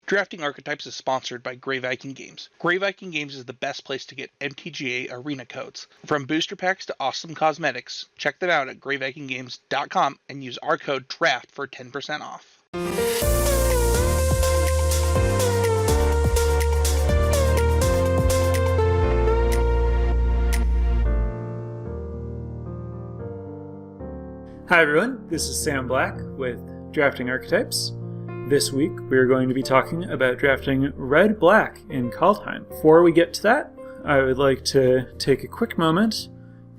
Drafting Archetypes is sponsored by Grey Viking Games. Grey Viking Games is the best place to get MTGA arena codes. From booster packs to awesome cosmetics, check them out at greyvikinggames.com and use our code DRAFT for 10% off. Hi everyone, this is Sam Black with Drafting Archetypes. This week we are going to be talking about drafting red-black in Kaldheim. Before we get to that, I would like to take a quick moment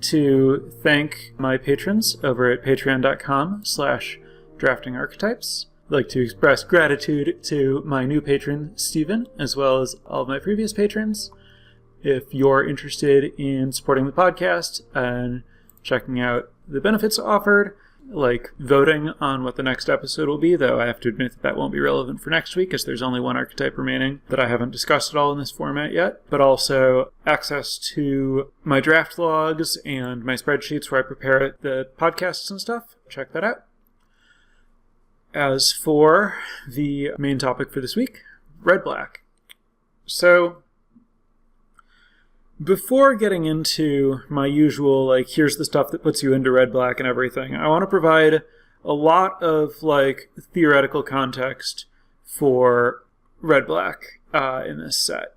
to thank my patrons over at patreon.com/draftingarchetypes. I'd like to express gratitude to my new patron, Steven, as well as all of my previous patrons. If you're interested in supporting the podcast and checking out the benefits offered, like voting on what the next episode will be, though I have to admit that won't be relevant for next week, as there's only one archetype remaining that I haven't discussed at all in this format yet, but also access to my draft logs and my spreadsheets where I prepare the podcasts and stuff. Check that out. As for the main topic for this week, red-black. So, before getting into my usual, here's the stuff that puts you into red-black and everything, I want to provide a lot of, theoretical context for red-black in this set.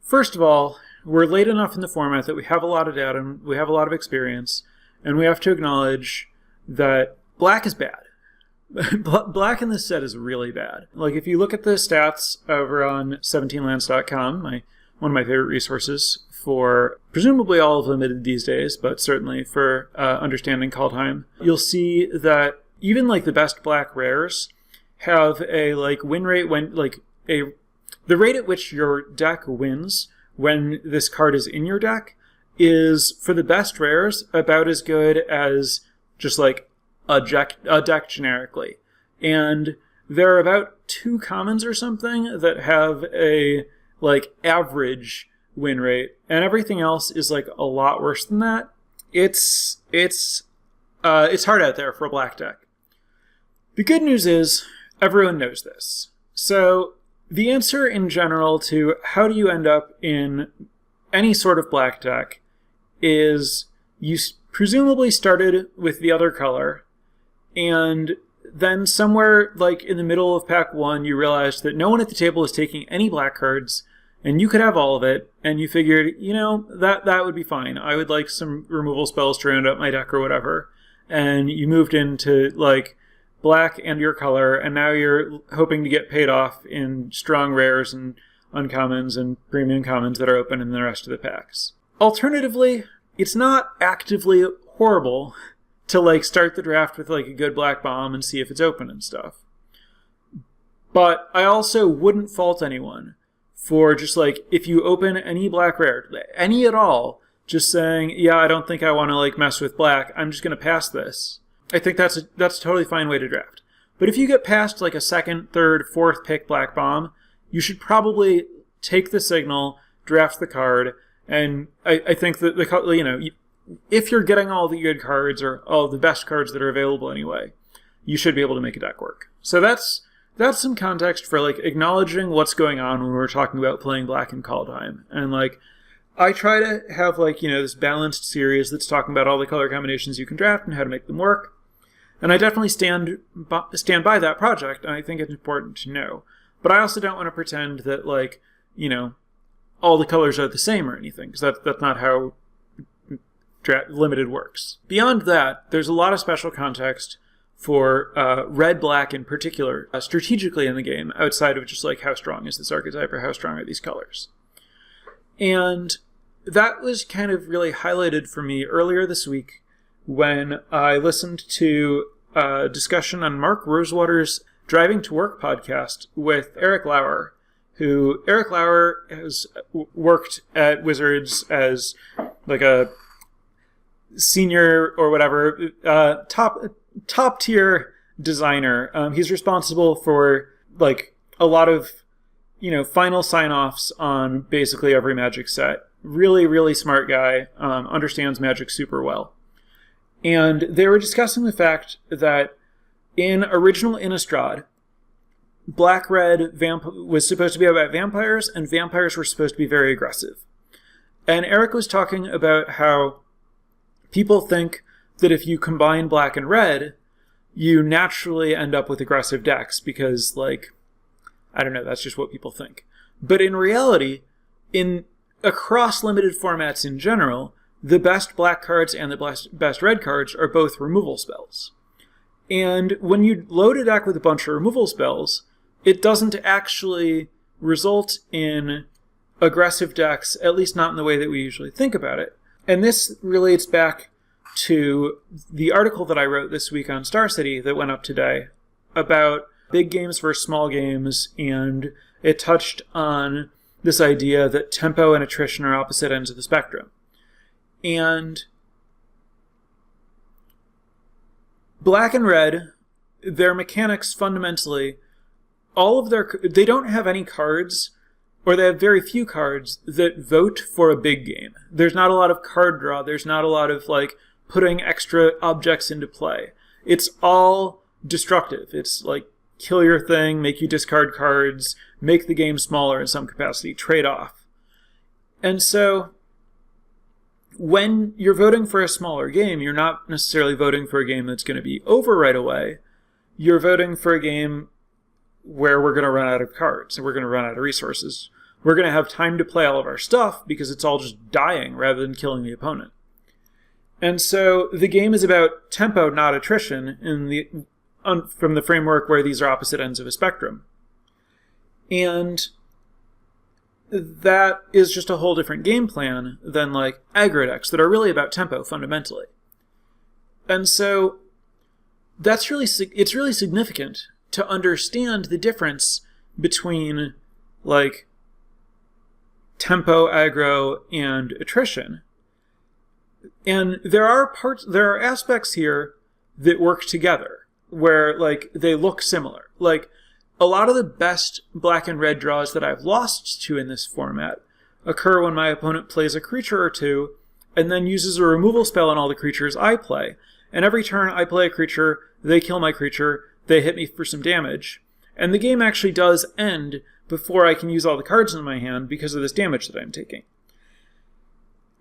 First of all, we're late enough in the format that we have a lot of data and we have a lot of experience, and we have to acknowledge that black is bad. Black in this set is really bad. If you look at the stats over on 17lands.com, one of my favorite resources for presumably all of Limited these days, but certainly for understanding Kaldheim, you'll see that even the best black rares have a win rate when the rate at which your deck wins when this card is in your deck is, for the best rares, about as good as just a deck generically. And there are about 2 commons or something that have a average win rate, and everything else is a lot worse than that. It's hard out there for a black deck. The good news is everyone knows this. So the answer in general to how do you end up in any sort of black deck is you presumably started with the other color, and then somewhere in the middle of pack 1 you realized that no one at the table is taking any black cards, and you could have all of it, and you figured, that would be fine. I would like some removal spells to round out my deck or whatever. And you moved into, black and your color, and now you're hoping to get paid off in strong rares and uncommons and premium commons that are open in the rest of the packs. Alternatively, it's not actively horrible to, start the draft with, a good black bomb and see if it's open and stuff. But I also wouldn't fault anyone for just if you open any black rare, any at all, just saying, yeah, I don't think I want to mess with black, I'm just going to pass this. I think that's a totally fine way to draft. But if you get past a second, third, fourth pick black bomb, you should probably take the signal, draft the card, and I think that if you're getting all the good cards or all the best cards that are available anyway, you should be able to make a deck work. So that's some context for acknowledging what's going on when we're talking about playing black in Kaldheim. And I try to have this balanced series that's talking about all the color combinations you can draft and how to make them work. And I definitely stand by that project, and I think it's important to know. But I also don't want to pretend that all the colors are the same or anything, because that's not how Limited works. Beyond that, there's a lot of special context for red-black in particular, strategically in the game, outside of just how strong is this archetype or how strong are these colors. And that was kind of really highlighted for me earlier this week when I listened to a discussion on Mark Rosewater's Driving to Work podcast with Eric Lauer, who Eric Lauer has worked at Wizards as a senior or whatever, top tier designer. He's responsible for a lot of final sign-offs on basically every Magic set. Really, really smart guy, understands Magic super well. And they were discussing the fact that in original Innistrad, Black-Red was supposed to be about vampires, and vampires were supposed to be very aggressive. And Eric was talking about how people think that if you combine black and red, you naturally end up with aggressive decks because, like, I don't know, that's just what people think. But in reality, across limited formats in general, the best black cards and the best red cards are both removal spells. And when you load a deck with a bunch of removal spells, it doesn't actually result in aggressive decks, at least not in the way that we usually think about it. And this relates back to the article that I wrote this week on Star City that went up today about big games versus small games, and it touched on this idea that tempo and attrition are opposite ends of the spectrum. And black and red, their mechanics fundamentally, they don't have any cards, or they have very few cards that vote for a big game. There's not a lot of card draw. There's not a lot of, like, putting extra objects into play. It's all destructive. It's like, kill your thing, make you discard cards, make the game smaller in some capacity, trade off. And so, when you're voting for a smaller game, you're not necessarily voting for a game that's going to be over right away. You're voting for a game where we're going to run out of cards and we're going to run out of resources. We're going to have time to play all of our stuff because it's all just dying rather than killing the opponent. And so the game is about tempo, not attrition, from the framework where these are opposite ends of a spectrum. And that is just a whole different game plan than, like, aggro decks that are really about tempo fundamentally. And so it's really significant to understand the difference between, like, tempo, aggro, and attrition. And there are aspects here that work together where, like, they look similar. Like, a lot of the best black and red draws that I've lost to in this format occur when my opponent plays a creature or two and then uses a removal spell on all the creatures I play. And every turn I play a creature, they kill my creature, they hit me for some damage. And the game actually does end before I can use all the cards in my hand because of this damage that I'm taking.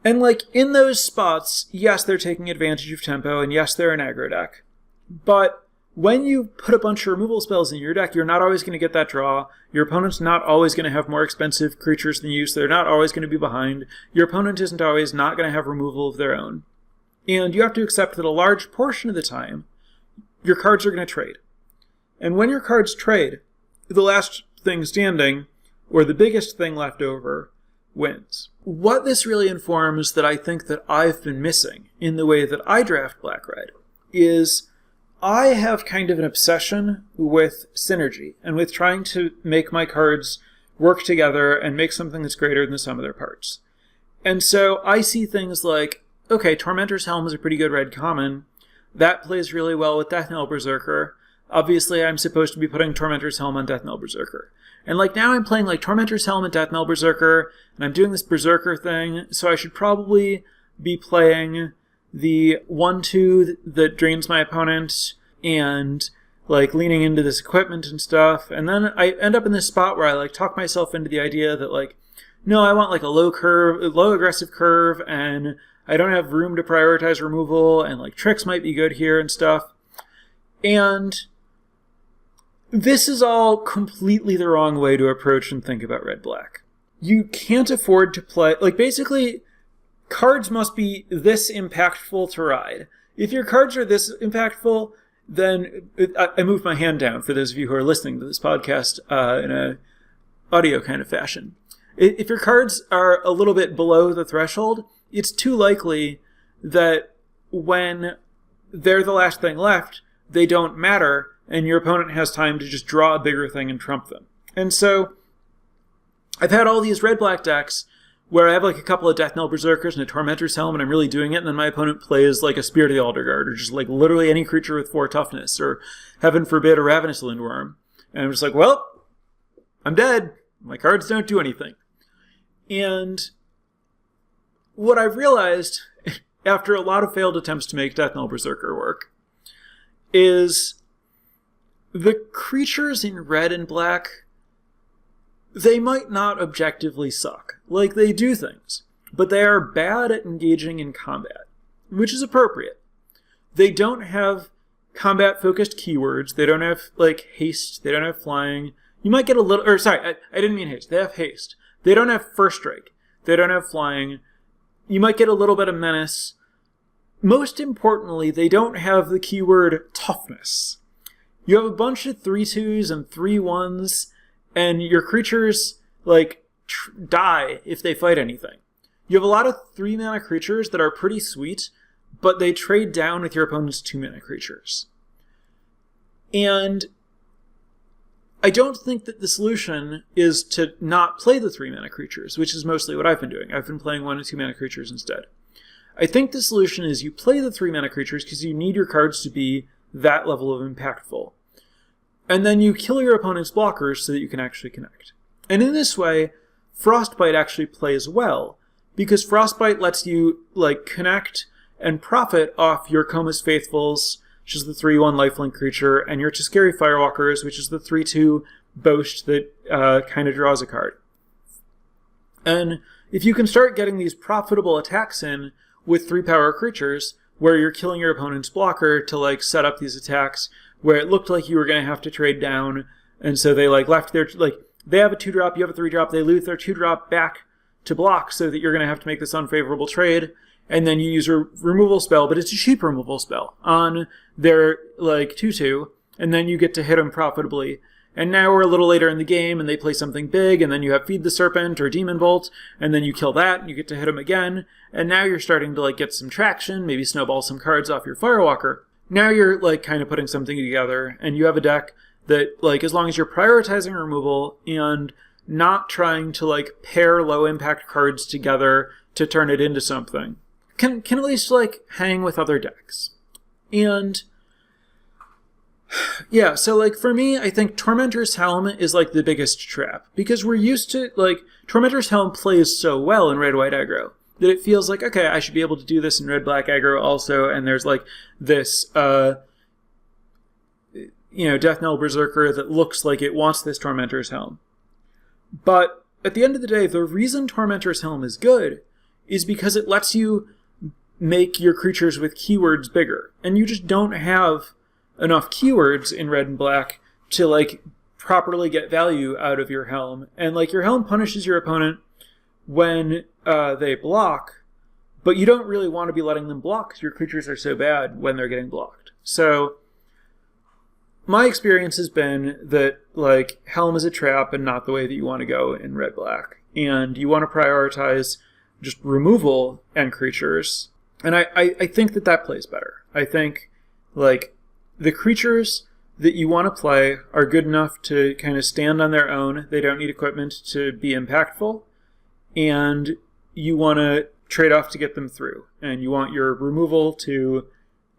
And, like, in those spots, yes, they're taking advantage of tempo, and yes, they're an aggro deck. But when you put a bunch of removal spells in your deck, you're not always going to get that draw. Your opponent's not always going to have more expensive creatures than you, so they're not always going to be behind. Your opponent isn't always not going to have removal of their own. And you have to accept that a large portion of the time, your cards are going to trade. And when your cards trade, the last thing standing, or the biggest thing left over, wins. What this really informs that I think that I've been missing in the way that I draft black-red is I have kind of an obsession with synergy and with trying to make my cards work together and make something that's greater than the sum of their parts. And so I see things like, okay, Tormentor's Helm is a pretty good red common. That plays really well with Death Knell Berserker. Obviously, I'm supposed to be putting Tormentor's Helm on Death Knell Berserker. And, like, now I'm playing, like, Tormentor's Helm and Death Knell Berserker, and I'm doing this Berserker thing, so I should probably be playing the 1-2 that drains my opponent and, like, leaning into this equipment and stuff. And then I end up in this spot where I, like, talk myself into the idea that, like, no, I want, like, a low aggressive curve, and I don't have room to prioritize removal, and, like, tricks might be good here and stuff. And this is all completely the wrong way to approach and think about red-black. You can't afford to play... Like, basically, cards must be this impactful to ride. If your cards are this impactful, then... I moved my hand down for those of you who are listening to this podcast in a audio kind of fashion. If your cards are a little bit below the threshold, it's too likely that when they're the last thing left, they don't matter, and your opponent has time to just draw a bigger thing and trump them. And so I've had all these red-black decks where I have, like, a couple of Death Knell Berserkers and a Tormentor's Helm, and I'm really doing it, and then my opponent plays, like, a Spirit of the Elder Guard, or just, like, literally any creature with 4 toughness, or, heaven forbid, a Ravenous Lindworm. And I'm just like, well, I'm dead. My cards don't do anything. And what I've realized, after a lot of failed attempts to make Death Knell Berserker work, is the creatures in red and black, they might not objectively suck. Like, they do things, but they are bad at engaging in combat, which is appropriate. They don't have combat-focused keywords. They don't have, like, haste. They don't have flying. You might get a little... Or, sorry, I didn't mean haste. They have haste. They don't have first strike. They don't have flying. You might get a little bit of menace. Most importantly, they don't have the keyword toughness. You have a bunch of 3/2s and 3/1s, and your creatures, like, die if they fight anything. You have a lot of 3-mana creatures that are pretty sweet, but they trade down with your opponent's 2-mana creatures. And I don't think that the solution is to not play the 3-mana creatures, which is mostly what I've been doing. I've been playing 1 and 2-mana creatures instead. I think the solution is you play the 3-mana creatures because you need your cards to be that level of impactful. And then you kill your opponent's blockers so that you can actually connect. And in this way, Frostbite actually plays well, because Frostbite lets you, like, connect and profit off your Coma's Faithfuls, which is the 3/1 lifelink creature, and your Tuscari Firewalkers, which is the 3/2 boast that kind of draws a card. And if you can start getting these profitable attacks in with 3-power creatures, where you're killing your opponent's blocker to, like, set up these attacks, where it looked like you were going to have to trade down, and so they, like, left their... Like, they have a 2-drop, you have a 3-drop, they lose their 2-drop back to block so that you're going to have to make this unfavorable trade, and then you use a removal spell, but it's a cheap removal spell on their, like, 2/2, and then you get to hit them profitably. And now we're a little later in the game, and they play something big, and then you have Feed the Serpent or Demon Bolt, and then you kill that, and you get to hit them again, and now you're starting to, like, get some traction, maybe snowball some cards off your Firewalker. Now you're, like, kind of putting something together, and you have a deck that, like, as long as you're prioritizing removal and not trying to, like, pair low-impact cards together to turn it into something, can at least, like, hang with other decks. And yeah, so, like, for me, I think Tormentor's Helm is, like, the biggest trap, because we're used to, like, Tormentor's Helm plays so well in red-white aggro that it feels like, okay, I should be able to do this in red-black aggro also, and there's, like, this, Death Knell Berserker that looks like it wants this Tormentor's Helm. But at the end of the day, the reason Tormentor's Helm is good is because it lets you make your creatures with keywords bigger. And you just don't have enough keywords in red and black to, like, properly get value out of your Helm. And, like, your Helm punishes your opponent when they block, but you don't really want to be letting them block because your creatures are so bad when they're getting blocked. So my experience has been that, like, Helm is a trap and not the way that you want to go in red-black. And you want to prioritize just removal and creatures. And I think that plays better. I think, like, the creatures that you want to play are good enough to kind of stand on their own. They don't need equipment to be impactful. And you want to trade off to get them through. And you want your removal to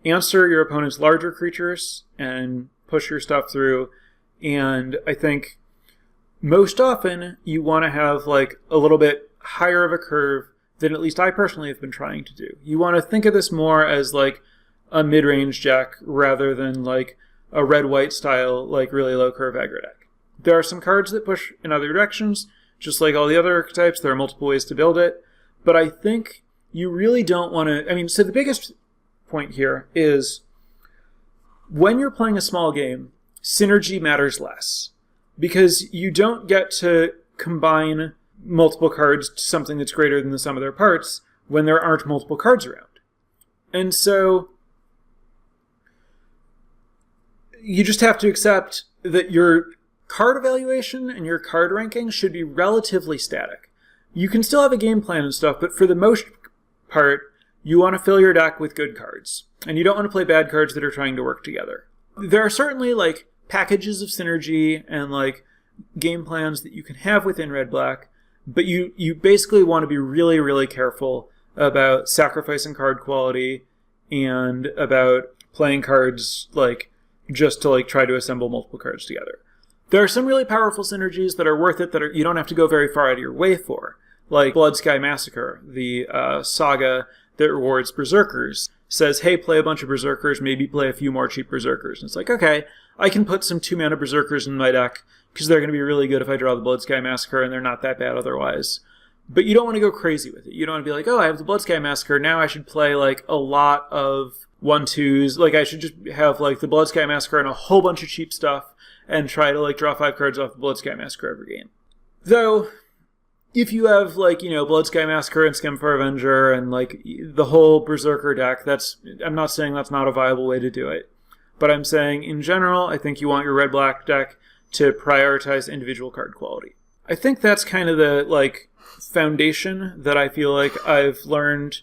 answer your opponent's larger creatures and push your stuff through. And I think most often you want to have, like, a little bit higher of a curve than at least I personally have been trying to do. You want to think of this more as, like, a mid-range deck rather than, like, a red-white style, like, really low curve aggro deck. There are some cards that push in other directions, just like all the other archetypes. There are multiple ways to build it. But I think you really don't want to... I mean, so the biggest point here is when you're playing a small game, synergy matters less. Because you don't get to combine multiple cards to something that's greater than the sum of their parts when there aren't multiple cards around. And so you just have to accept that your card evaluation and your card ranking should be relatively static. You can still have a game plan and stuff, but for the most part, you want to fill your deck with good cards. And you don't want to play bad cards that are trying to work together. There are certainly, like, packages of synergy and, like, game plans that you can have within red-black, but you basically want to be really, really careful about sacrificing card quality and about playing cards, like, just to, like, try to assemble multiple cards together. There are some really powerful synergies that are worth it that you don't have to go very far out of your way for, like Blood Sky Massacre, the saga that rewards Berserkers. Says, hey, play a bunch of Berserkers, maybe play a few more cheap Berserkers. And it's like, okay, I can put some 2-mana Berserkers in my deck because they're going to be really good if I draw the Bloodsky Massacre, and they're not that bad otherwise. But you don't want to go crazy with it. You don't want to be like, oh, I have the Bloodsky Massacre, now I should play like a lot of 1/2s. Like I should just have like the Bloodsky Massacre and a whole bunch of cheap stuff and try to like draw 5 cards off the Bloodsky Massacre every game. Though, if you have like, Bloodsky Massacre and Skimfar Avenger and like the whole Berserker deck, I'm not saying that's not a viable way to do it. But I'm saying in general, I think you want your red-black deck to prioritize individual card quality. I think that's kind of the like foundation that I feel like I've learned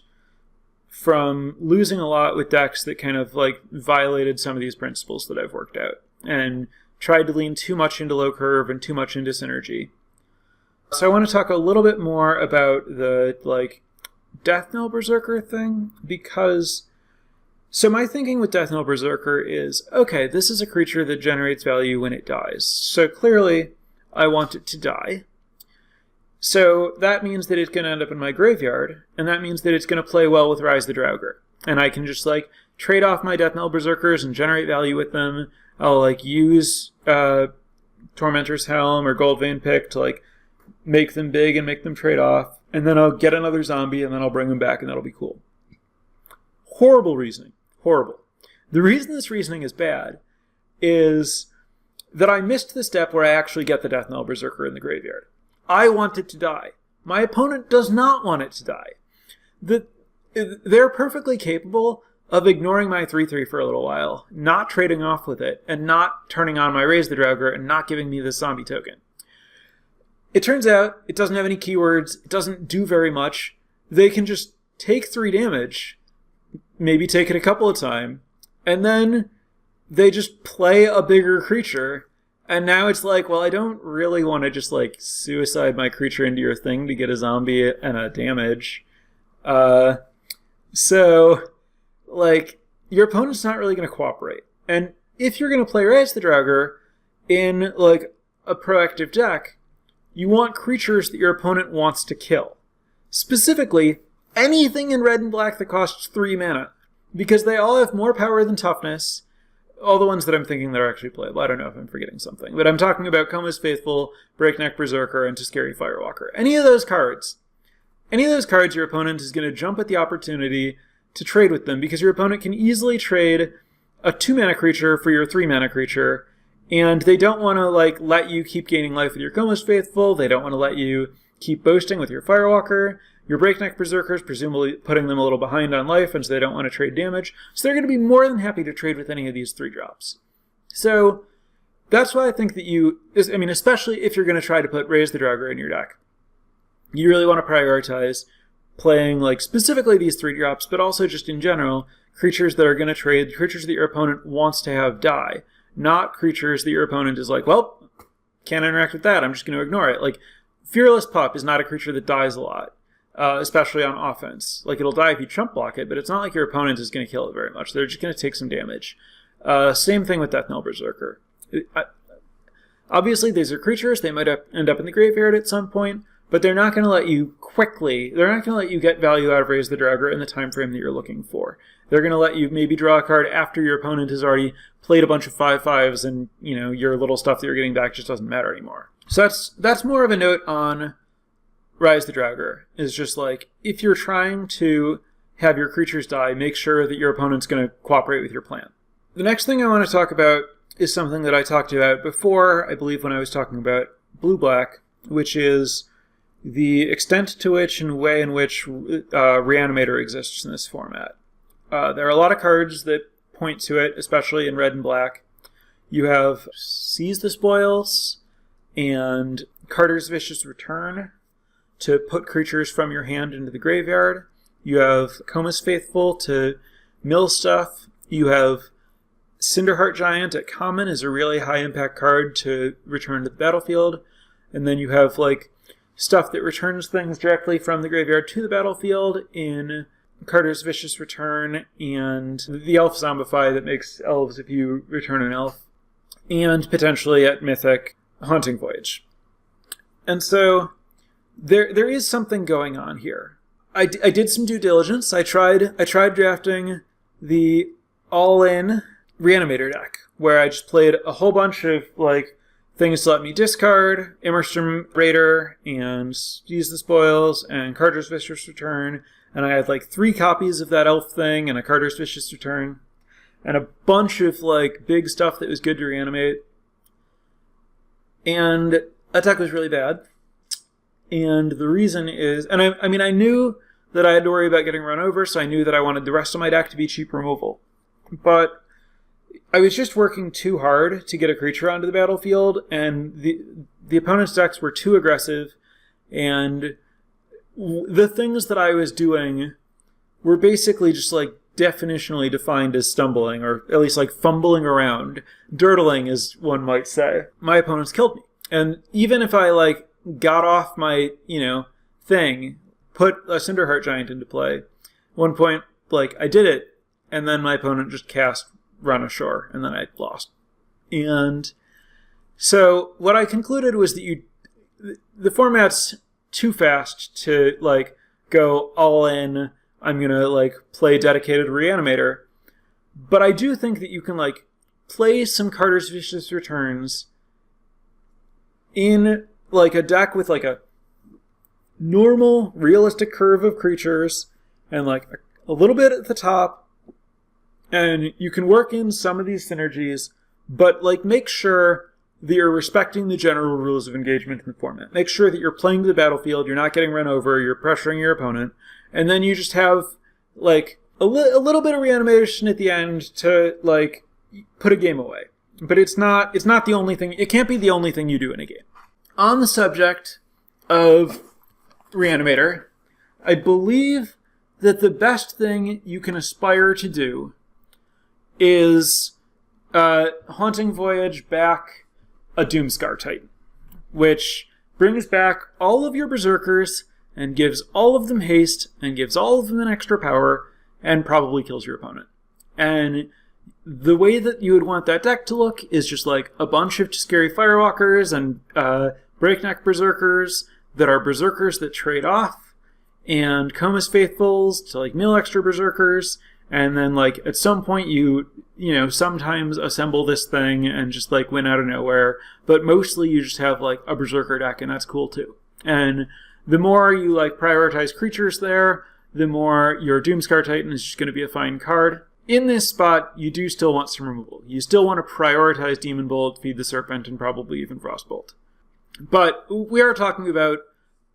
from losing a lot with decks that kind of like violated some of these principles that I've worked out and tried to lean too much into low curve and too much into synergy. So I want to talk a little bit more about the like Death Knell Berserker thing, because so my thinking with Death Knell Berserker is, okay, this is a creature that generates value when it dies. So clearly I want it to die. So that means that it's going to end up in my graveyard, and that means that it's going to play well with Rise the Draugr. And I can just like trade off my Death Knell Berserkers and generate value with them. I'll like use Tormentor's Helm or Goldvein Pick to like make them big and make them trade off, and then I'll get another zombie and then I'll bring them back and that'll be cool. Horrible reasoning. Horrible. The reason this reasoning is bad is that I missed the step where I actually get the Death Knell Berserker in the graveyard. I want it to die. My opponent does not want it to die. They're perfectly capable of ignoring my 3/3 for a little while, not trading off with it, and not turning on my Raise the Draugr and not giving me this zombie token. It turns out it doesn't have any keywords, it doesn't do very much. They can just take 3 damage, maybe take it a couple of times, and then they just play a bigger creature, and now it's like, well, I don't really want to just like suicide my creature into your thing to get a zombie and a damage. So, like, your opponent's not really going to cooperate. And if you're going to play Raise the Draugr in like a proactive deck, you want creatures that your opponent wants to kill. Specifically, anything in red and black that costs 3 mana. Because they all have more power than toughness. All the ones that I'm thinking that are actually playable. I don't know if I'm forgetting something. But I'm talking about Koma's Faithful, Breakneck Berserker, and Tuscary Firewalker. Any of those cards, your opponent is going to jump at the opportunity to trade with them. Because your opponent can easily trade a 2-mana creature for your 3-mana creature. And they don't want to like let you keep gaining life with your Koma's Faithful. They don't want to let you keep boasting with your Firewalker. Your Breakneck Berserkers, presumably putting them a little behind on life, and so they don't want to trade damage. So they're going to be more than happy to trade with any of these 3-drops. So that's why I think that especially if you're going to try to put Raise the Draugr in your deck, you really want to prioritize playing like specifically these 3-drops, but also just in general, creatures that are going to trade, creatures that your opponent wants to have die. Not creatures that your opponent is like, well, can't interact with that, I'm just going to ignore it. Like, Fearless Pup is not a creature that dies a lot, especially on offense. Like, it'll die if you trump block it, but it's not like your opponent is going to kill it very much. They're just going to take some damage. Same thing with Death Knell Berserker. Obviously, these are creatures. They might end up in the graveyard at some point, but they're not going to let you they're not going to let you get value out of Raise the Draugr in the time frame that you're looking for. They're going to let you maybe draw a card after your opponent has already played a bunch of 5/5s and, your little stuff that you're getting back just doesn't matter anymore. So that's more of a note on Rise the Draugr, is just like, if you're trying to have your creatures die, make sure that your opponent's going to cooperate with your plan. The next thing I want to talk about is something that I talked about before, I believe when I was talking about blue-black, which is the extent to which and way in which Reanimator exists in this format. There are a lot of cards that point to it, especially in red and black. You have Seize the Spoils and Carter's Vicious Return to put creatures from your hand into the graveyard. You have Koma's Faithful to mill stuff. You have Cinderheart Giant at common is a really high impact card to return to the battlefield. And then you have like stuff that returns things directly from the graveyard to the battlefield in Carter's Vicious Return, and the Elf Zombify that makes elves if you return an elf, and potentially at Mythic, Haunting Voyage. And so there is something going on here. I did some due diligence. I tried drafting the all-in Reanimator deck, where I just played a whole bunch of like things to let me discard Immerstrom Raider and use the spoils and Carter's Vicious Return, and I had like 3 copies of that elf thing and a Carter's Vicious Return and a bunch of like big stuff that was good to reanimate. And that deck was really bad. And the reason is, and I mean I knew that I had to worry about getting run over, so I knew that I wanted the rest of my deck to be cheap removal. But I was just working too hard to get a creature onto the battlefield, and the opponent's decks were too aggressive, and the things that I was doing were basically just like definitionally defined as stumbling, or at least like fumbling around, dirtling as one might say. My opponents killed me. And even if I like got off my, thing, put a Cinderheart Giant into play, at one point, like I did it, and then my opponent just cast Run Ashore, and then I lost. And so what I concluded was that the format's too fast to like go all in. I'm gonna like play dedicated Reanimator, but I do think that you can like play some Carter's Vicious Returns in like a deck with like a normal realistic curve of creatures and like a little bit at the top. And you can work in some of these synergies, but like make sure that you're respecting the general rules of engagement in the format. Make sure that you're playing to the battlefield, you're not getting run over, you're pressuring your opponent, and then you just have like a little bit of reanimation at the end to like put a game away. But it's not the only thing. It can't be the only thing you do in a game. On the subject of Reanimator, I believe that the best thing you can aspire to do is Haunting Voyage back a Doomscar Titan, which brings back all of your Berserkers and gives all of them haste and gives all of them an extra power and probably kills your opponent. And the way that you would want that deck to look is just like a bunch of scary Firewalkers and Breakneck Berserkers that are Berserkers that trade off, and Comus Faithfuls to like mill extra Berserkers. And then, like, at some point you sometimes assemble this thing and just, like, win out of nowhere. But mostly you just have, like, a Berserker deck, and that's cool, too. And the more you, like, prioritize creatures there, the more your Doomscar Titan is just going to be a fine card. In this spot, you do still want some removal. You still want to prioritize Demon Bolt, Feed the Serpent, and probably even Frostbolt. But we are talking about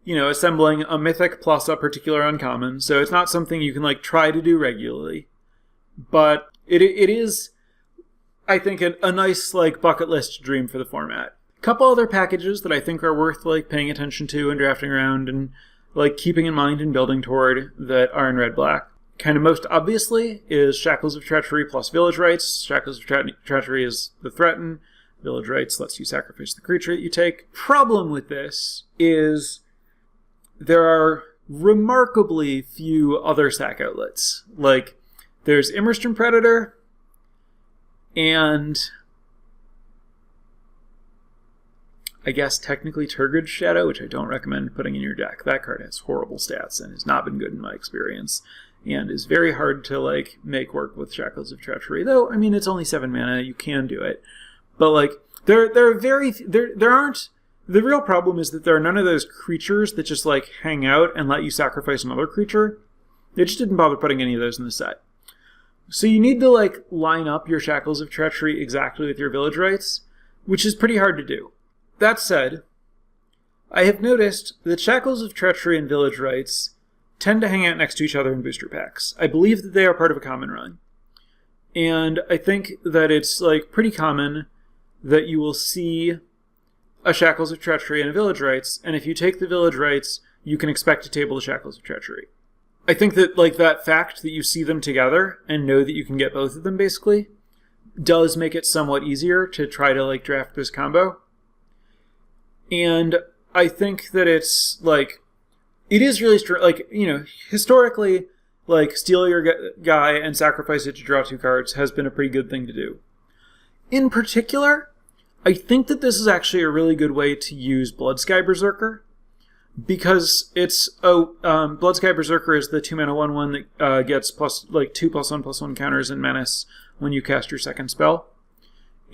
assembling a mythic plus a particular uncommon, so it's not something you can like try to do regularly. But it is, I think, a nice like bucket list dream for the format. A couple other packages that I think are worth like paying attention to and drafting around and like keeping in mind and building toward that are in red-black. Kind of most obviously is Shackles of Treachery plus Village Rites. Shackles of Treachery is the threaten. Village Rites lets you sacrifice the creature that you take. Problem with this is there are remarkably few other sack outlets. Like, there's Immerstrom Predator, and I guess technically Turgid Shadow, which I don't recommend putting in your deck. That card has horrible stats and has not been good in my experience, and is very hard to like make work with Shackles of Treachery. Though, I mean, it's only 7 mana, you can do it. But like, there aren't. The real problem is that there are none of those creatures that just like hang out and let you sacrifice another creature. They just didn't bother putting any of those in the set. So you need to like line up your Shackles of Treachery exactly with your Village Rites, which is pretty hard to do. That said, I have noticed that Shackles of Treachery and Village Rites tend to hang out next to each other in booster packs. I believe that they are part of a common run. And I think that it's like pretty common that you will see a Shackles of Treachery and a Village Rites, and if you take the Village Rites, you can expect to table the Shackles of Treachery. I think that like that fact that you see them together and know that you can get both of them basically does make it somewhat easier to try to like draft this combo. And I think that it's like it is really like historically like steal your guy and sacrifice it to draw 2 cards has been a pretty good thing to do. In particular, I think that this is actually a really good way to use Bloodsky Berserker, Because it's Bloodsky Berserker is the 2-mana 1/1 that gets +2/+1/+1 counters and menace when you cast your second spell.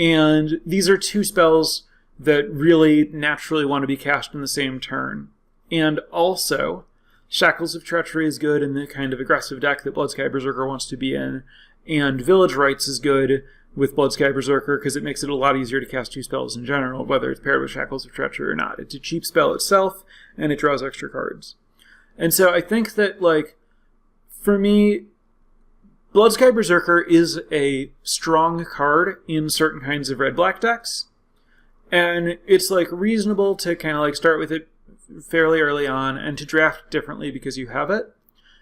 And these are two spells that really naturally want to be cast in the same turn. And also, Shackles of Treachery is good in the kind of aggressive deck that Bloodsky Berserker wants to be in, and Village Rites is good with Bloodsky Berserker because it makes it a lot easier to cast two spells in general, whether it's paired with Shackles of Treachery or not. It's a cheap spell itself, and it draws extra cards. And so I think that, for me, Bloodsky Berserker is a strong card in certain kinds of red-black decks, and it's, reasonable to kind of, start with it fairly early on and to draft differently because you have it.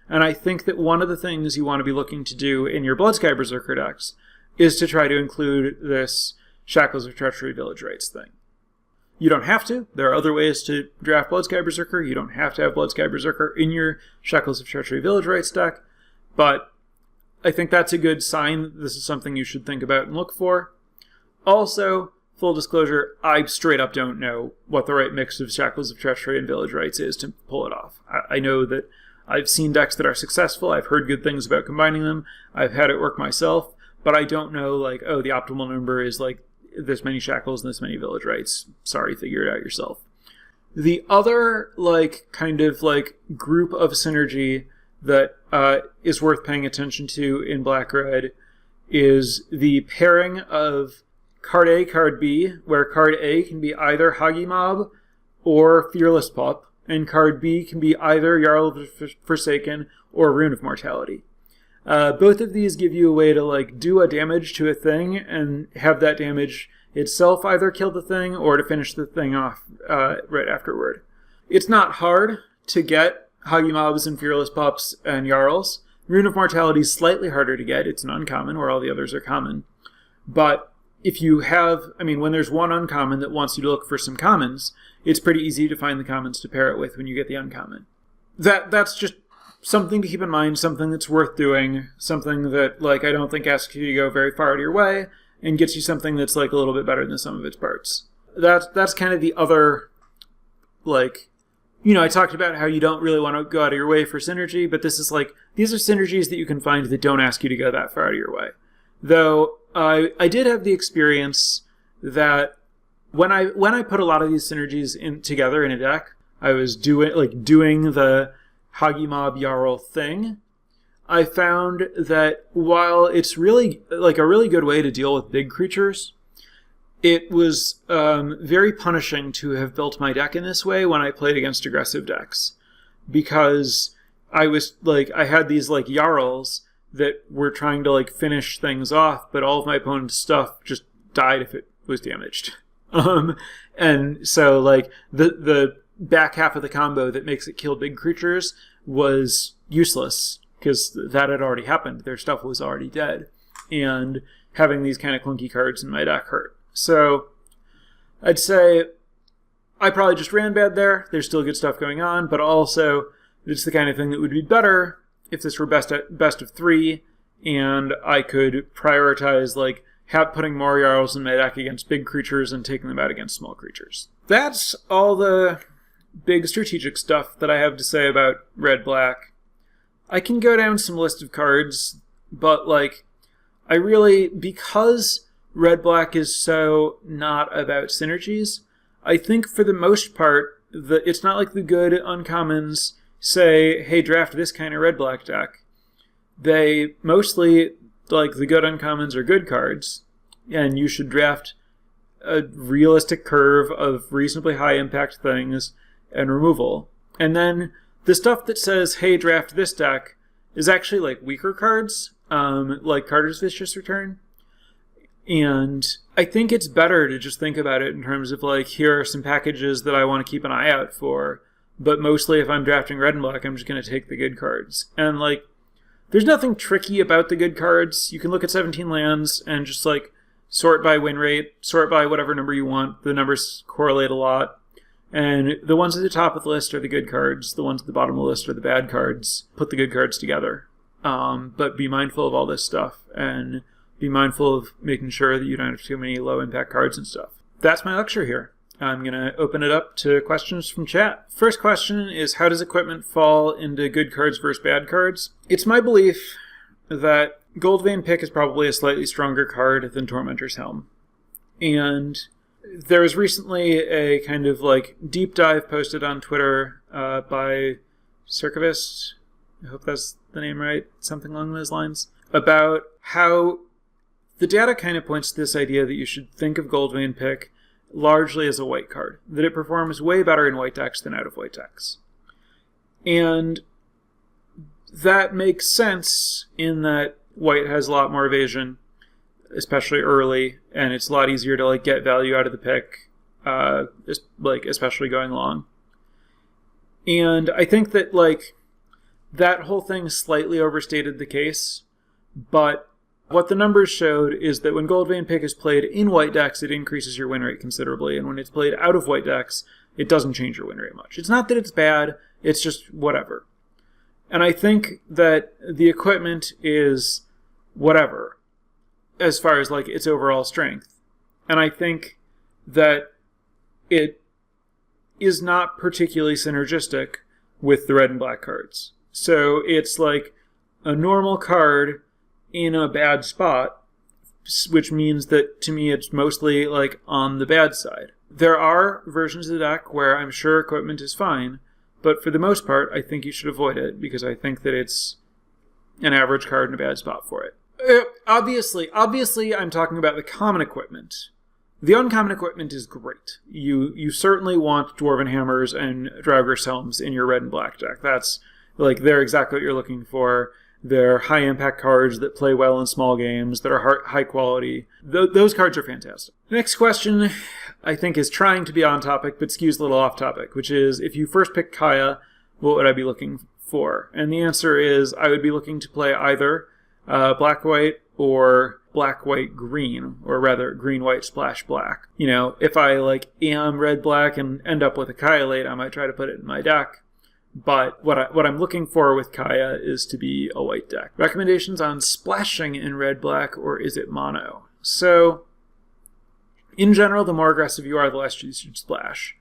And I think that one of the things you want to be looking to do in your Bloodsky Berserker decks is to try to include this Shackles of Treachery Village Rites thing. You don't have to. There are other ways to draft Bloodsky Berserker. You don't have to have Bloodsky Berserker in your Shackles of Treachery Village Rites deck, but I think that's a good sign that this is something you should think about and look for. Also, full disclosure, I straight up don't know what the right mix of Shackles of Treachery and Village Rites is to pull it off. I know that I've seen decks that are successful. I've heard good things about combining them. I've had it work myself, but I don't know, the optimal number is, this many Shackles and this many Village Rites. Sorry, figure it out yourself. The other, group of synergy that is worth paying attention to in Black-Red is the pairing of Card A, Card B, where Card A can be either Hagi Mob or Fearless Pup, and Card B can be either Jarl of the Forsaken or Rune of Mortality. Both of these give you a way to do a damage to a thing and have that damage itself either kill the thing or to finish the thing off right afterward. It's not hard to get Hagi Mobs and Fearless Pups and Jarls. Rune of Mortality is slightly harder to get. It's an uncommon where all the others are common. But if you have, when there's one uncommon that wants you to look for some commons, it's pretty easy to find the commons to pair it with when you get the uncommon. That's just something to keep in mind, something that's worth doing, something that, I don't think asks you to go very far out of your way, and gets you something that's, a little bit better than the sum of its parts. That's kind of the other, I talked about how you don't really want to go out of your way for synergy, but this is, these are synergies that you can find that don't ask you to go that far out of your way. Though, I did have the experience that when I put a lot of these synergies together in a deck, I was doing the Hagi Mob Jarl thing. I found that while it's really a really good way to deal with big creatures, it was very punishing to have built my deck in this way when I played against aggressive decks, because I was I had these Jarls that were trying to finish things off, but all of my opponent's stuff just died if it was damaged. And so the back half of the combo that makes it kill big creatures was useless because that had already happened. Their stuff was already dead, and having these kind of clunky cards in my deck hurt. So I'd say I probably just ran bad there. There's still good stuff going on, but also it's the kind of thing that would be better if this were best of 3, and I could prioritize putting more Jarls in my deck against big creatures and taking them out against small creatures. That's all the big strategic stuff that I have to say about Red-Black. I can go down some list of cards, but I really, because Red-Black is so not about synergies, I think for the most part, it's not like the good uncommons say, hey, draft this kind of red-black deck. They mostly, the good uncommons are good cards, and you should draft a realistic curve of reasonably high impact things and removal. And then the stuff that says, hey, draft this deck is actually weaker cards, like Carter's Vicious Return. And I think it's better to just think about it in terms of here are some packages that I want to keep an eye out for. But mostly if I'm drafting red and black, I'm just going to take the good cards. And there's nothing tricky about the good cards. You can look at 17 lands and just sort by win rate, sort by whatever number you want. The numbers correlate a lot. And the ones at the top of the list are the good cards. The ones at the bottom of the list are the bad cards. Put the good cards together. But be mindful of all this stuff. And be mindful of making sure that you don't have too many low impact cards and stuff. That's my lecture here. I'm going to open it up to questions from chat. First question is, how does equipment fall into good cards versus bad cards? It's my belief that Goldvein Pick is probably a slightly stronger card than Tormentor's Helm. And there was recently a kind of like deep dive posted on Twitter by Circovist, I hope that's the name right, something along those lines, about how the data kind of points to this idea that you should think of Goldvein Pick largely as a white card, that it performs way better in white decks than out of white decks. And that makes sense in that white has a lot more evasion, especially early, and it's a lot easier to like get value out of the pick, especially going long. And I think that like that whole thing slightly overstated the case, but what the numbers showed is that when Goldvein Pick is played in white decks, it increases your win rate considerably, and when it's played out of white decks, it doesn't change your win rate much. It's not that it's bad, it's just whatever. And I think that the equipment is whatever, as far as like its overall strength. And I think that it is not particularly synergistic with the red and black cards. So it's like a normal card in a bad spot, which means that to me it's mostly like on the bad side. There are versions of the deck where I'm sure equipment is fine, but for the most part I think you should avoid it because I think that it's an average card in a bad spot for it. Obviously I'm talking about the common equipment. The uncommon equipment is great. You certainly want Dwarven Hammers and Draugr Helms in your red and black deck. That's like, they're exactly what you're looking for. They're high impact cards that play well in small games, that are high quality. Those cards are fantastic. Next question, I think, is trying to be on topic, but skews a little off topic, which is, if you first pick Kaya, what would I be looking for? And the answer is, I would be looking to play either black-white or black-white-green, or rather green-white splash black. You know, if I like am red-black and end up with a Kaya late, I might try to put it in my deck. But what I'm looking for with Kaya is to be a white deck. Recommendations on splashing in red-black, or is it mono? So, in general, the more aggressive you are, the less you should splash.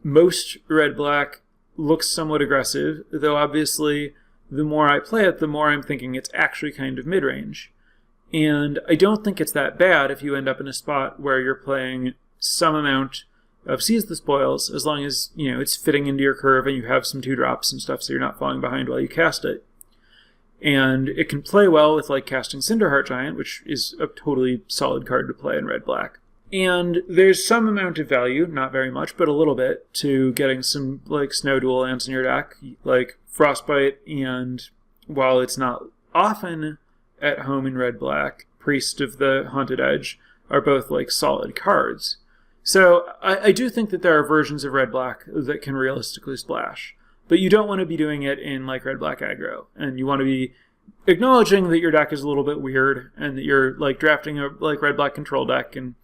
Most red-black looks somewhat aggressive, though obviously the more I play it, the more I'm thinking it's actually kind of mid-range. And I don't think it's that bad if you end up in a spot where you're playing some amount of Seize the Spoils, as long as, you know, it's fitting into your curve and you have some 2-drops and stuff so you're not falling behind while you cast it. And it can play well with like casting Cinderheart Giant, which is a totally solid card to play in red-black. And there's some amount of value, not very much, but a little bit, to getting some like Snow Dual lands in your deck, like Frostbite, and while it's not often at home in red-black, Priest of the Haunted Edge are both like solid cards. So I do think that there are versions of red-black that can realistically splash, but you don't want to be doing it in like red-black aggro, and you want to be acknowledging that your deck is a little bit weird and that you're like drafting a like red-black control deck, and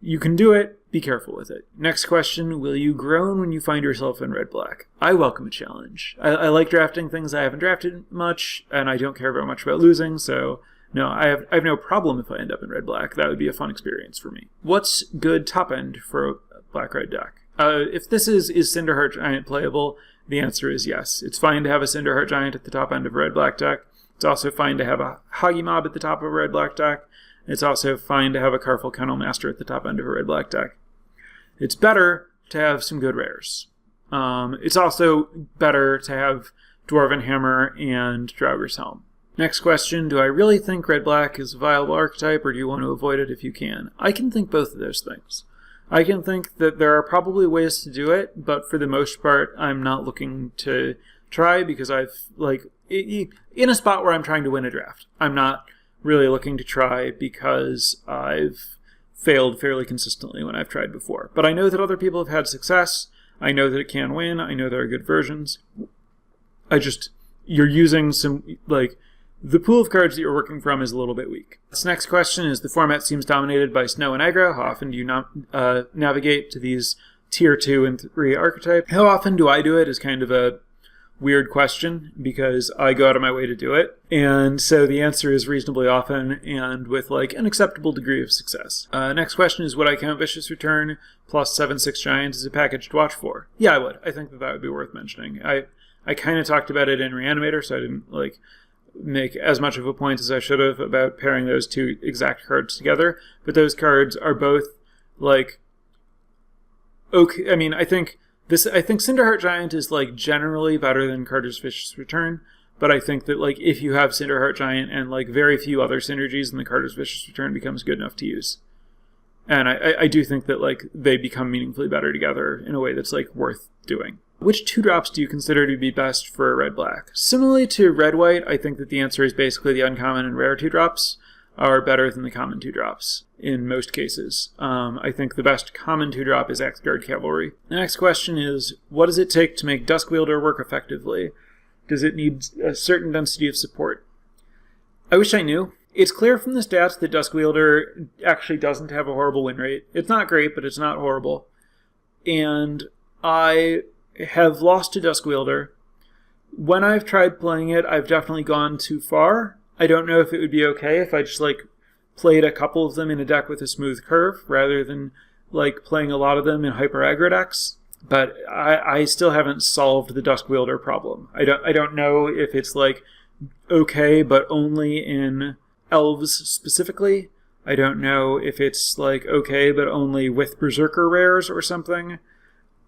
you can do it. Be careful with it. Next question, will you groan when you find yourself in red-black? I welcome a challenge. I like drafting things I haven't drafted much, and I don't care very much about losing, so no, I have no problem if I end up in red-black. That would be a fun experience for me. What's good top end for a black-red deck? If this is Cinderheart Giant playable, the answer is yes. It's fine to have a Cinderheart Giant at the top end of a red-black deck. It's also fine to have a Hoggy Mob at the top of a red-black deck. It's also fine to have a Carful Kennel Master at the top end of a red-black deck. It's better to have some good rares. It's also better to have Dwarven Hammer and Draugr Helm. Next question, do I really think red-black is a viable archetype, or do you want to avoid it if you can? I can think both of those things. I can think that there are probably ways to do it, but for the most part, I'm not looking to try because I've, like, in a spot where I'm trying to win a draft. I'm not really looking to try because I've failed fairly consistently when I've tried before. But I know that other people have had success. I know that it can win. I know there are good versions. You're using some, like, the pool of cards that you're working from is a little bit weak. This next question is, the format seems dominated by snow and aggro. How often do you navigate to these tier 2 and 3 archetypes? How often do I do it is kind of a weird question because I go out of my way to do it. And so the answer is reasonably often and with like an acceptable degree of success. Next question is, would I count Vicious Return plus 7/6 Giants as a package to watch for? Yeah, I would. I think that would be worth mentioning. I kind of talked about it in Reanimator, so I didn't like make as much of a point as I should have about pairing those two exact cards together. But those cards are both like okay. I mean, I think Cinderheart Giant is like generally better than Carter's Vicious Return, but I think that like if you have Cinderheart Giant and like very few other synergies, then the Carter's Vicious Return becomes good enough to use. And I do think that like they become meaningfully better together in a way that's like worth doing. Which 2-drops do you consider to be best for red-black? Similarly to red-white, I think that the answer is basically the uncommon and rare 2-drops are better than the common 2-drops in most cases. I think the best common 2-drop is Axguard Cavalry. The next question is, what does it take to make Duskwielder work effectively? Does it need a certain density of support? I wish I knew. It's clear from the stats that Duskwielder actually doesn't have a horrible win rate. It's not great, but it's not horrible. And I have lost to Duskwielder. When I've tried playing it, I've definitely gone too far. I don't know if it would be okay if I just like played a couple of them in a deck with a smooth curve rather than like playing a lot of them in hyper aggro decks. But I still haven't solved the Duskwielder problem. I don't know if it's like okay, but only in elves specifically. I don't know if it's like okay, but only with Berserker rares or something.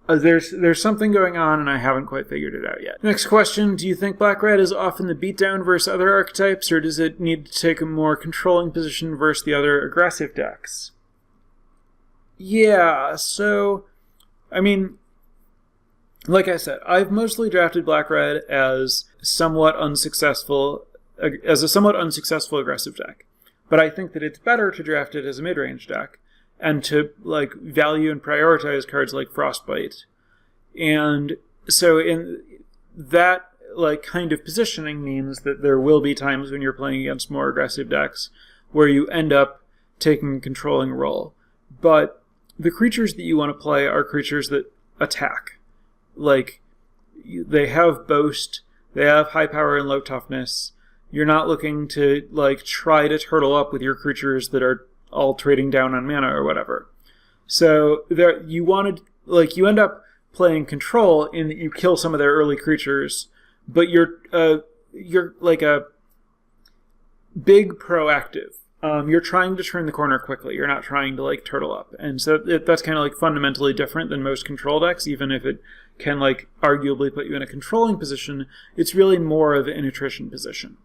There's something going on, and I haven't quite figured it out yet. Next question, do you think Black-Red is often the beatdown versus other archetypes, or does it need to take a more controlling position versus the other aggressive decks? Yeah, so, I mean, like I said, I've mostly drafted Black-Red as a somewhat unsuccessful aggressive deck. But I think that it's better to draft it as a mid-range deck, and to like value and prioritize cards like Frostbite. And so in that like kind of positioning means that there will be times when you're playing against more aggressive decks where you end up taking a controlling role. But the creatures that you want to play are creatures that attack. Like, they have boast, they have high power and low toughness. You're not looking to like try to turtle up with your creatures that are all trading down on mana or whatever. So there, you end up playing control in that you kill some of their early creatures, but you're like a big proactive. You're trying to turn the corner quickly. You're not trying to like turtle up, and so that's kind of like fundamentally different than most control decks. Even if it can like arguably put you in a controlling position, it's really more of an attrition position.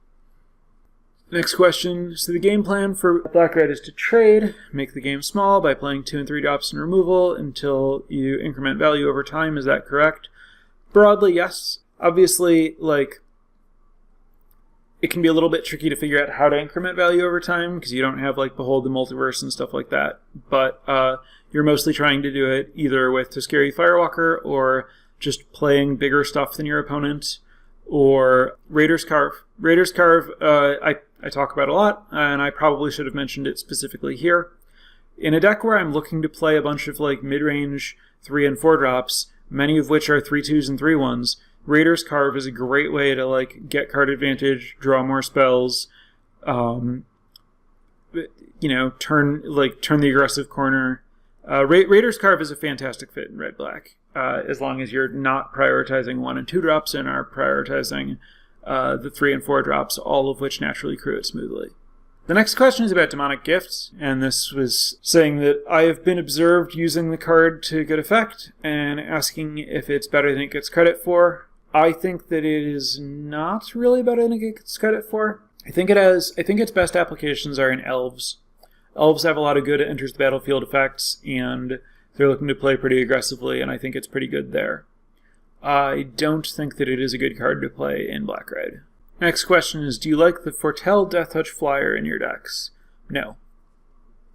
Next question. So the game plan for Black-Red is to trade, make the game small by playing 2 and 3 drops in removal until you increment value over time. Is that correct? Broadly, yes. Obviously, like, it can be a little bit tricky to figure out how to increment value over time because you don't have like Behold the Multiverse and stuff like that. But you're mostly trying to do it either with Tuscary Firewalker or just playing bigger stuff than your opponent, or Raider's Carve. Raider's Carve, I talk about a lot, and I probably should have mentioned it specifically here. In a deck where I'm looking to play a bunch of like mid-range 3 and 4 drops, many of which are 3/2s and 3/1s, Raider's Carve is a great way to like get card advantage, draw more spells, turn the aggressive corner. Raider's Carve is a fantastic fit in red-black, as long as you're not prioritizing 1 and 2 drops and are prioritizing the 3 and 4 drops, all of which naturally crew it smoothly. The next question is about Demonic Gifts, and this was saying that I have been observed using the card to good effect and asking if it's better than it gets credit for. I think that it is not really better than it gets credit for. I think its best applications are in Elves. Elves have a lot of good enters the battlefield effects, and they're looking to play pretty aggressively, and I think it's pretty good there. I don't think that it is a good card to play in Black-Red. Next question is, do you like the Foretell Death Touch Flyer in your decks? No.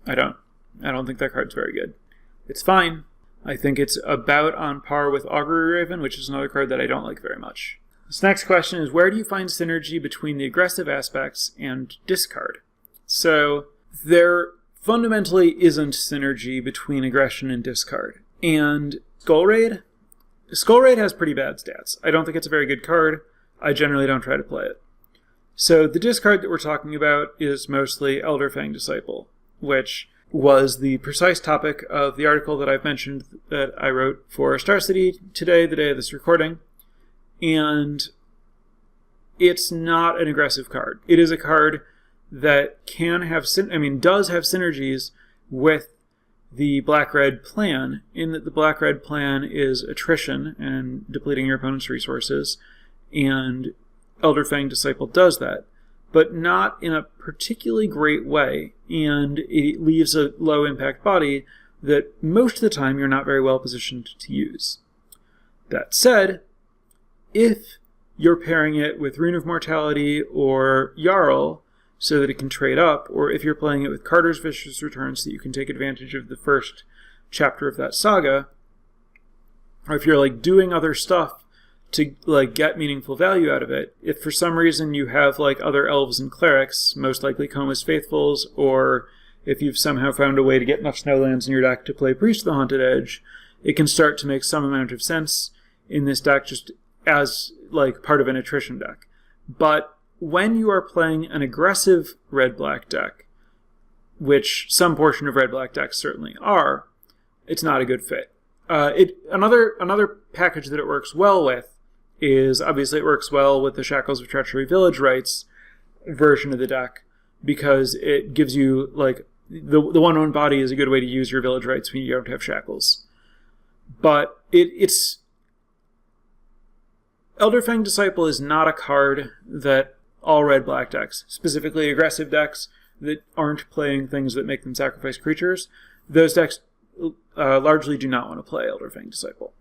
I don't. I don't think that card's very good. It's fine. I think it's about on par with Augury Raven, which is another card that I don't like very much. This next question is, where do you find synergy between the aggressive aspects and discard? So, there fundamentally isn't synergy between aggression and discard. And Skull Raid Skull Raid has pretty bad stats. I don't think it's a very good card. I generally don't try to play it. So the discard that we're talking about is mostly Elderfang Disciple, which was the precise topic of the article that I've mentioned that I wrote for Star City today, the day of this recording. And it's not an aggressive card. It is a card that does have synergies with the black-red plan, in that the black-red plan is attrition and depleting your opponent's resources, and Elderfang Disciple does that, but not in a particularly great way, and it leaves a low-impact body that most of the time you're not very well positioned to use. That said, if you're pairing it with Rune of Mortality or Jarl so that it can trade up, or if you're playing it with Carter's Vicious Return so that you can take advantage of the first chapter of that saga, or if you're doing other stuff to get meaningful value out of it, if for some reason you have other elves and clerics, most likely Coma's Faithfuls, or if you've somehow found a way to get enough snowlands in your deck to play Priest of the Haunted Edge, it can start to make some amount of sense in this deck just as part of an attrition deck. But when you are playing an aggressive red-black deck, which some portion of red-black decks certainly are, it's not a good fit. Another package that it works well with is, obviously it works well with the Shackles of Treachery Village Rites version of the deck, because it gives you, the 1/1 body is a good way to use your Village Rites when you don't have Shackles. But it's Elderfang Disciple is not a card that all red-black decks, specifically aggressive decks that aren't playing things that make them sacrifice creatures, those decks largely do not want to play Elderfang Disciple.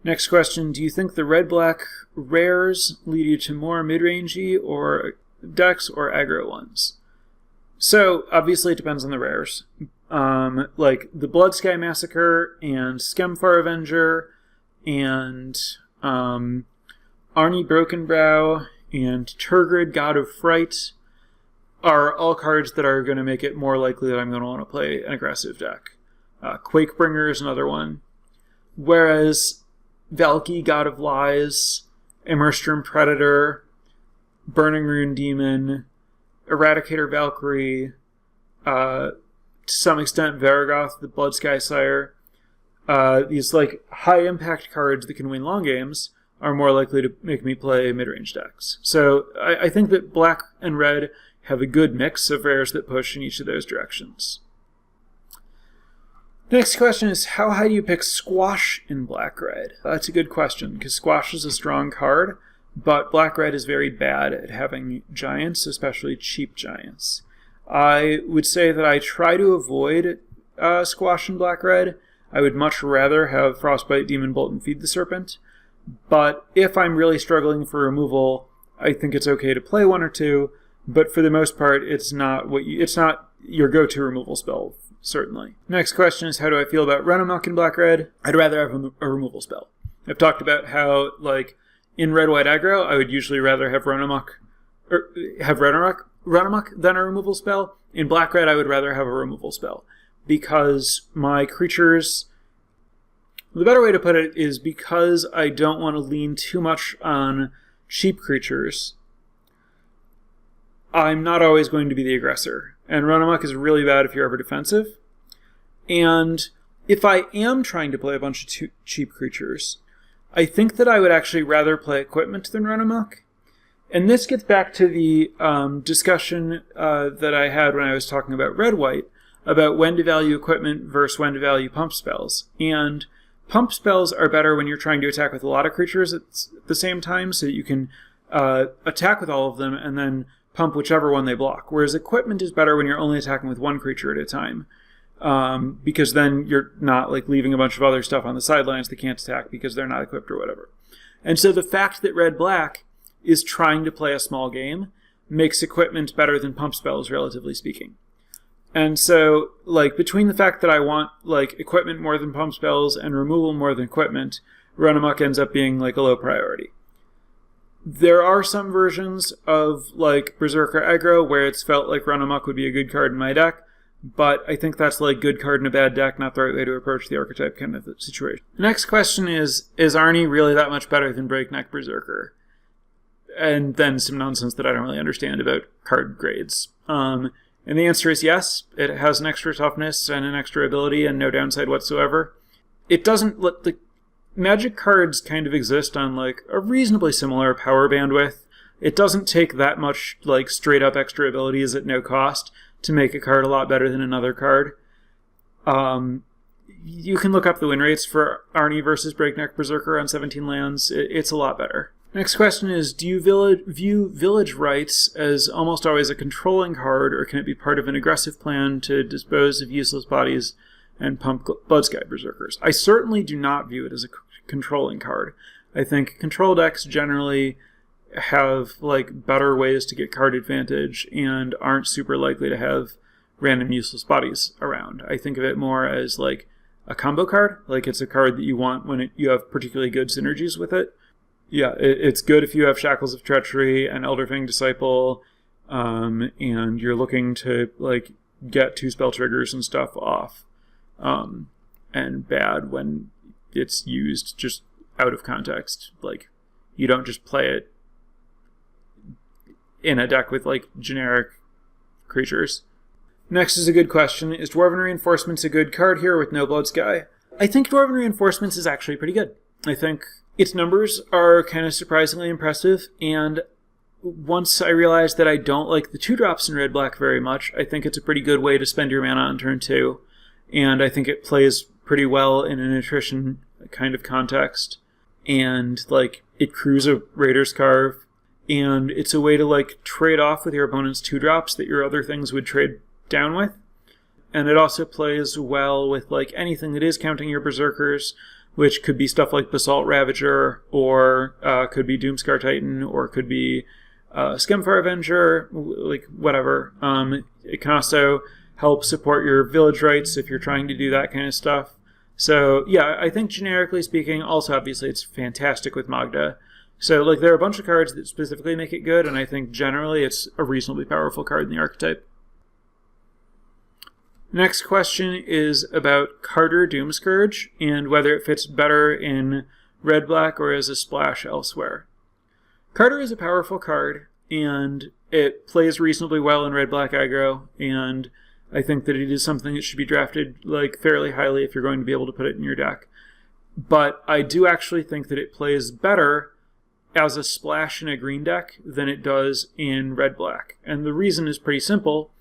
Next question, do you think the red-black rares lead you to more mid-rangey or decks or aggro ones? So, obviously it depends on the rares. The Bloodsky Massacre and Skemfar Avenger and Arnie Brokenbrow and Turgid, God of Fright, are all cards that are going to make it more likely that I'm going to want to play an aggressive deck. Quakebringer is another one. Whereas Valky, God of Lies, Immerstrom Predator, Burning Rune Demon, Eradicator Valkyrie, to some extent Varagoth, the Bloodsky Sire, these high-impact cards that can win long games are more likely to make me play mid-range decks. So I think that black and red have a good mix of rares that push in each of those directions. Next question is, how high do you pick Squash in black-red? That's a good question, because Squash is a strong card, but black-red is very bad at having giants, especially cheap giants. I would say that I try to avoid Squash in black-red. I would much rather have Frostbite, Demon Bolt, and Feed the Serpent. But if I'm really struggling for removal, I think it's okay to play one or two, but for the most part, it's not your go-to removal spell, certainly. Next question is, how do I feel about Run Amok in black-red? I'd rather have a removal spell. I've talked about how, in red-white aggro, I would usually rather have Run Amok than a removal spell. In black-red, I would rather have a removal spell, because my creatures... The better way to put it is, because I don't want to lean too much on cheap creatures, I'm not always going to be the aggressor. And Run Amok is really bad if you're ever defensive. And if I am trying to play a bunch of cheap creatures, I think that I would actually rather play Equipment than Run Amok. And this gets back to the discussion that I had when I was talking about red-white, about when to value Equipment versus when to value pump spells. And pump spells are better when you're trying to attack with a lot of creatures at the same time, so that you can attack with all of them and then pump whichever one they block. Whereas Equipment is better when you're only attacking with one creature at a time, because then you're not leaving a bunch of other stuff on the sidelines that can't attack because they're not equipped or whatever. And so the fact that red-black is trying to play a small game makes Equipment better than pump spells, relatively speaking. And so, between the fact that I want, Equipment more than pump spells and removal more than Equipment, Run Amok ends up being, a low priority. There are some versions of, Berserker Aggro where it's felt like Run Amok would be a good card in my deck, But I think that's like good card in a bad deck, not the right way to approach the archetype kind of situation. Next question is Arnie really that much better than Breakneck Berserker? And then some nonsense that I don't really understand about card grades. And the answer is yes. It has an extra toughness and an extra ability and no downside whatsoever. It doesn't let the Magic cards kind of exist on like a reasonably similar power bandwidth. It doesn't take that much like straight up extra abilities at no cost to make a card a lot better than another card. You can look up the win rates for Arnie versus Breakneck Berserker on 17 lands. It's a lot better. Next question is, do you view Village Rites as almost always a controlling card, or can it be part of an aggressive plan to dispose of useless bodies and pump Bloodsky Berserkers? I certainly do not view it as a controlling card. I think control decks generally have like better ways to get card advantage and aren't super likely to have random useless bodies around. I think of it more as like a combo card, like it's a card that you want when you have particularly good synergies with it. Yeah, it's good if you have Shackles of Treachery and Elderfang Disciple, and you're looking to like get 2 spell triggers and stuff off, and bad when it's used just out of context. Like, you don't just play it in a deck with like generic creatures. Next is a good question. Is Dwarven Reinforcements a good card here with no Bloodsky? I think Dwarven Reinforcements is actually pretty good. I think its numbers are kind of surprisingly impressive, and once I realized that I don't like the 2-drops in red-black very much, I think it's a pretty good way to spend your mana on turn 2, and I think it plays pretty well in an attrition kind of context, and like it crews a Raider's Carve, and it's a way to like trade off with your opponent's 2-drops that your other things would trade down with, and it also plays well with like anything that is counting your Berserkers, which could be stuff like Basalt Ravager, or could be Doomscar Titan, or could be Skemfire Avenger, like whatever. It can also help support your Village Rites if you're trying to do that kind of stuff. So yeah, I think generically speaking, also obviously it's fantastic with Magda. So like there are a bunch of cards that specifically make it good, and I think generally it's a reasonably powerful card in the archetype. Next question is about Carter Doomscourge and whether it fits better in red-black or as a splash elsewhere. Carter is a powerful card, and it plays reasonably well in red-black aggro, and I think that it is something that should be drafted like fairly highly if you're going to be able to put it in your deck. But I do actually think that it plays better as a splash in a green deck than it does in red-black. And the reason is pretty simple.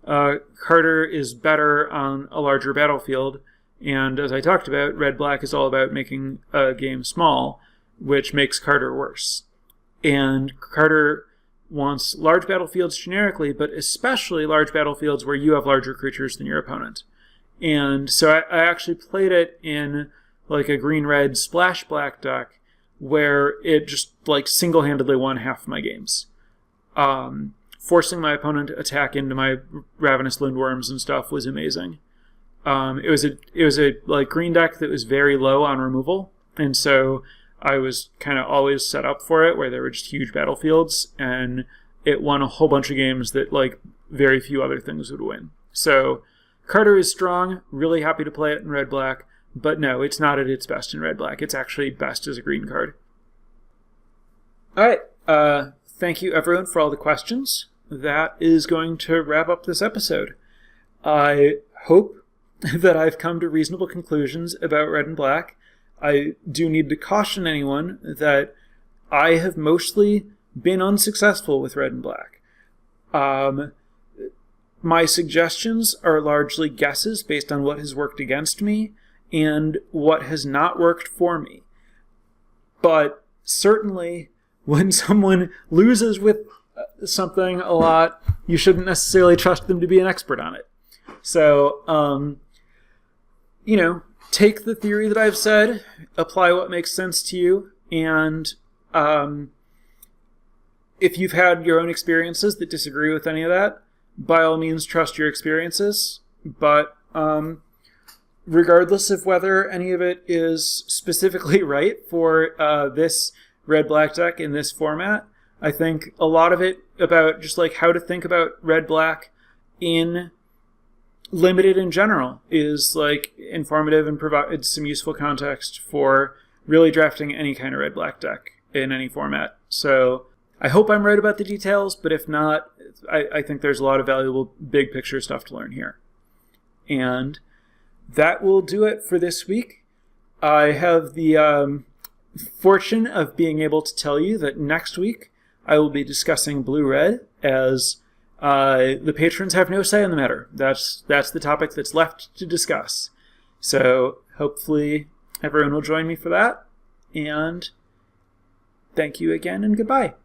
Carter is better on a larger battlefield, and as I talked about, red-black is all about making a game small, which makes Carter worse. And Carter wants large battlefields generically, but especially large battlefields where you have larger creatures than your opponent. And so I actually played it in like a green-red splash-black deck where it just like single-handedly won half of my games. Forcing my opponent to attack into my Ravenous Lindworms and stuff was amazing. It was a like green deck that was very low on removal, and so I was kind of always set up for it, where there were just huge battlefields, and it won a whole bunch of games that like very few other things would win. So Carter is strong, really happy to play it in red-black, but no, it's not at its best in red-black. It's actually best as a green card. All right, thank you everyone for all the questions. That is going to wrap up this episode. I hope that I've come to reasonable conclusions about red and black. I do need to caution anyone that I have mostly been unsuccessful with red and black. My suggestions are largely guesses based on what has worked against me and what has not worked for me. But certainly, when someone loses with something a lot, you shouldn't necessarily trust them to be an expert on it. So, take the theory that I've said, apply what makes sense to you, and if you've had your own experiences that disagree with any of that, by all means trust your experiences, but regardless of whether any of it is specifically right for this red-black deck in this format, I think a lot of it about just like how to think about red-black in limited in general is like informative and provides some useful context for really drafting any kind of red-black deck in any format. So I hope I'm right about the details, but if not, I think there's a lot of valuable big picture stuff to learn here. And that will do it for this week. I have the fortune of being able to tell you that next week I will be discussing blue-red, as the patrons have no say in the matter. That's the topic that's left to discuss. So hopefully everyone will join me for that. And thank you again, and goodbye.